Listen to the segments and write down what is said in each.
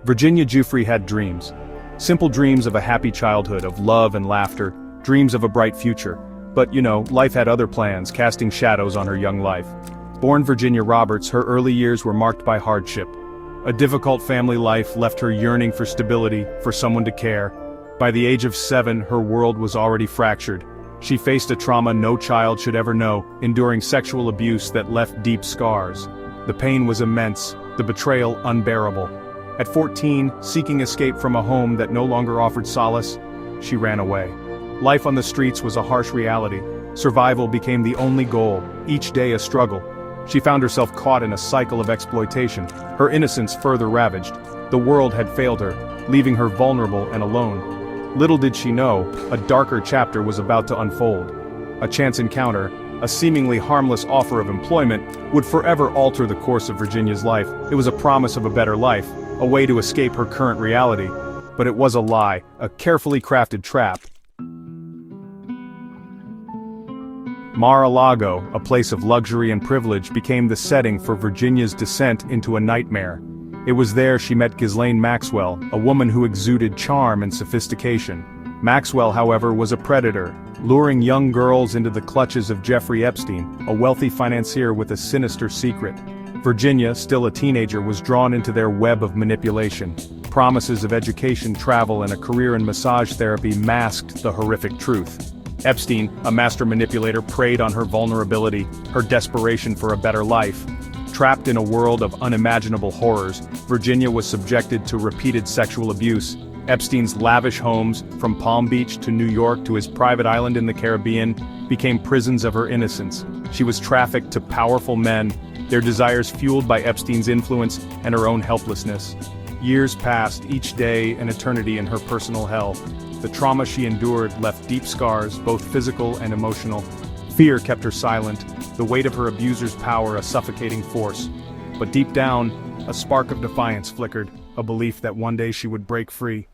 Virginia Giuffre had dreams. Simple dreams of a happy childhood, of love and laughter, dreams of a bright future. But, life had other plans, casting shadows on her young life. Born Virginia Roberts, her early years were marked by hardship. A difficult family life left her yearning for stability, for someone to care. By the age of 7, her world was already fractured. She faced a trauma no child should ever know, enduring sexual abuse that left deep scars. The pain was immense, the betrayal unbearable. At 14, seeking escape from a home that no longer offered solace, she ran away. Life on the streets was a harsh reality. Survival became the only goal, each day a struggle. She found herself caught in a cycle of exploitation, her innocence further ravaged. The world had failed her, leaving her vulnerable and alone. Little did she know, a darker chapter was about to unfold. A chance encounter, a seemingly harmless offer of employment, would forever alter the course of Virginia's life. It was a promise of a better life, a way to escape her current reality. But it was a lie, a carefully crafted trap. Mar-a-Lago, a place of luxury and privilege, became the setting for Virginia's descent into a nightmare. It was there she met Ghislaine Maxwell, a woman who exuded charm and sophistication. Maxwell, however, was a predator, luring young girls into the clutches of Jeffrey Epstein, a wealthy financier with a sinister secret. Virginia, still a teenager, was drawn into their web of manipulation. Promises of education, travel, and a career in massage therapy masked the horrific truth. Epstein, a master manipulator, preyed on her vulnerability, her desperation for a better life. Trapped in a world of unimaginable horrors, Virginia was subjected to repeated sexual abuse. Epstein's lavish homes, from Palm Beach to New York to his private island in the Caribbean, became prisons of her innocence. She was trafficked to powerful men, their desires fueled by Epstein's influence and her own helplessness. Years passed, each day an eternity in her personal hell. The trauma she endured left deep scars, both physical and emotional. Fear kept her silent, the weight of her abuser's power a suffocating force. But deep down, a spark of defiance flickered, a belief that one day she would break free.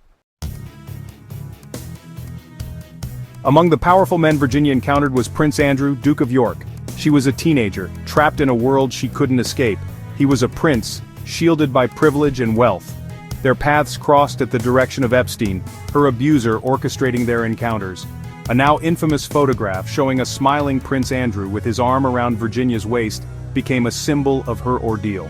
Among the powerful men Virginia encountered was Prince Andrew, Duke of York. She was a teenager, trapped in a world she couldn't escape. He was a prince, shielded by privilege and wealth. Their paths crossed at the direction of Epstein, her abuser orchestrating their encounters. A now infamous photograph showing a smiling Prince Andrew with his arm around Virginia's waist became a symbol of her ordeal.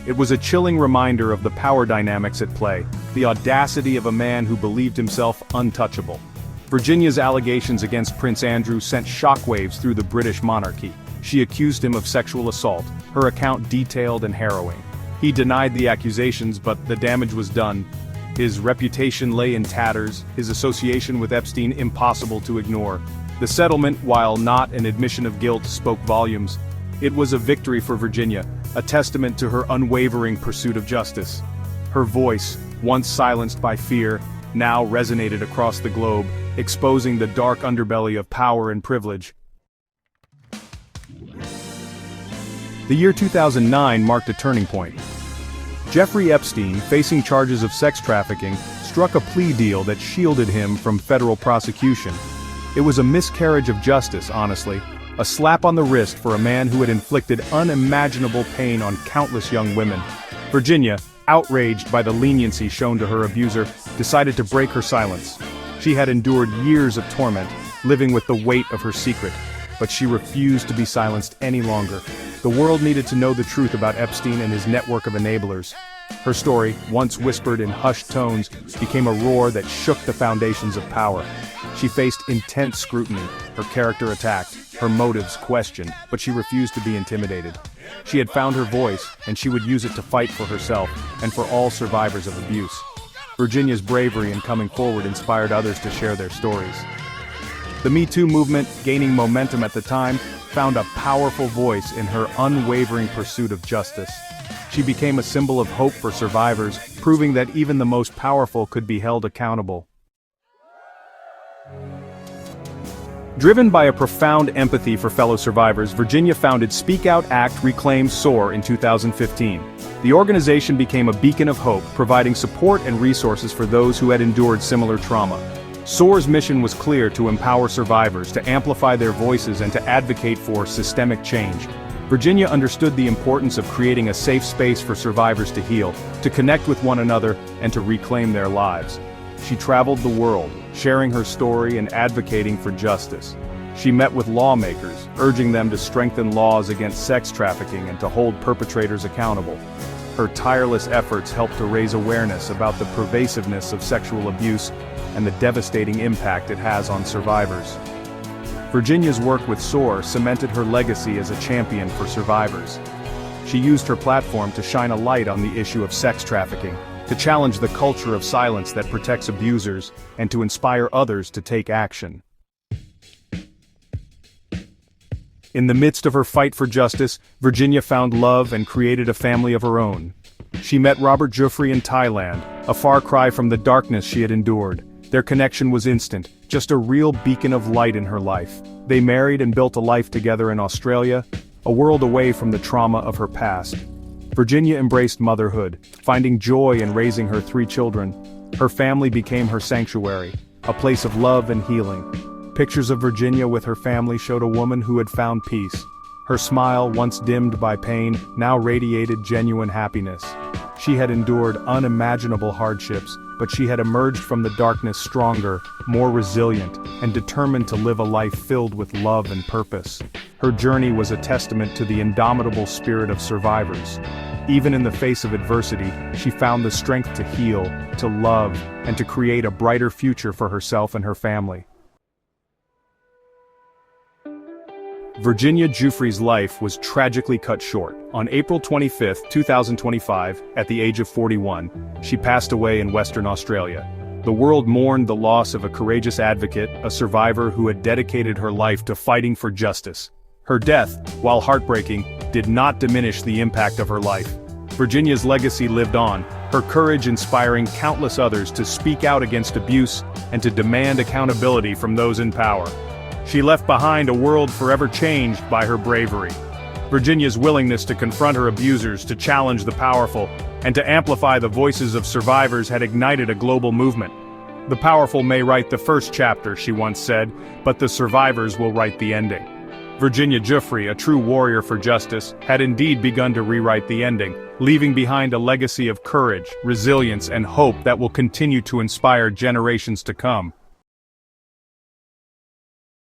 It was a chilling reminder of the power dynamics at play, the audacity of a man who believed himself untouchable. Virginia's allegations against Prince Andrew sent shockwaves through the British monarchy. She accused him of sexual assault, her account detailed and harrowing. He denied the accusations, but the damage was done. His reputation lay in tatters, his association with Epstein impossible to ignore. The settlement, while not an admission of guilt, spoke volumes. It was a victory for Virginia, a testament to her unwavering pursuit of justice. Her voice, once silenced by fear, now resonated across the globe, exposing the dark underbelly of power and privilege. The year 2009 marked a turning point. Jeffrey Epstein, facing charges of sex trafficking, struck a plea deal that shielded him from federal prosecution. It was a miscarriage of justice, honestly, a slap on the wrist for a man who had inflicted unimaginable pain on countless young women. Virginia, outraged by the leniency shown to her abuser, decided to break her silence. She had endured years of torment, living with the weight of her secret, but she refused to be silenced any longer. The world needed to know the truth about Epstein and his network of enablers. Her story, once whispered in hushed tones, became a roar that shook the foundations of power. She faced intense scrutiny, her character attacked, her motives questioned, but she refused to be intimidated. She had found her voice, and she would use it to fight for herself and for all survivors of abuse. Virginia's bravery in coming forward inspired others to share their stories. The Me Too movement, gaining momentum at the time, found a powerful voice in her unwavering pursuit of justice. She became a symbol of hope for survivors, proving that even the most powerful could be held accountable. Driven by a profound empathy for fellow survivors, Virginia founded Speak Out Act Reclaim SOAR in 2015. The organization became a beacon of hope, providing support and resources for those who had endured similar trauma. SOAR's mission was clear: to empower survivors, to amplify their voices, and to advocate for systemic change. Virginia understood the importance of creating a safe space for survivors to heal, to connect with one another, and to reclaim their lives. She traveled the world, sharing her story and advocating for justice. She met with lawmakers, urging them to strengthen laws against sex trafficking and to hold perpetrators accountable. Her tireless efforts helped to raise awareness about the pervasiveness of sexual abuse and the devastating impact it has on survivors. Virginia's work with SOAR cemented her legacy as a champion for survivors. She used her platform to shine a light on the issue of sex trafficking, to challenge the culture of silence that protects abusers, and to inspire others to take action. In the midst of her fight for justice, Virginia found love and created a family of her own. She met Robert Giuffre in Thailand, a far cry from the darkness she had endured. Their connection was instant, just a real beacon of light in her life. They married and built a life together in Australia, a world away from the trauma of her past. Virginia embraced motherhood, finding joy in raising her 3 children. Her family became her sanctuary, a place of love and healing. Pictures of Virginia with her family showed a woman who had found peace. Her smile, once dimmed by pain, now radiated genuine happiness. She had endured unimaginable hardships, but she had emerged from the darkness stronger, more resilient, and determined to live a life filled with love and purpose. Her journey was a testament to the indomitable spirit of survivors. Even in the face of adversity, she found the strength to heal, to love, and to create a brighter future for herself and her family. Virginia Giuffre's life was tragically cut short. On April 25, 2025, at the age of 41, she passed away in Western Australia. The world mourned the loss of a courageous advocate, a survivor who had dedicated her life to fighting for justice. Her death, while heartbreaking, did not diminish the impact of her life. Virginia's legacy lived on, her courage inspiring countless others to speak out against abuse and to demand accountability from those in power. She left behind a world forever changed by her bravery. Virginia's willingness to confront her abusers, to challenge the powerful, and to amplify the voices of survivors had ignited a global movement. "The powerful may write the first chapter," she once said, "but the survivors will write the ending." Virginia Giuffre, a true warrior for justice, had indeed begun to rewrite the ending, leaving behind a legacy of courage, resilience, and hope that will continue to inspire generations to come.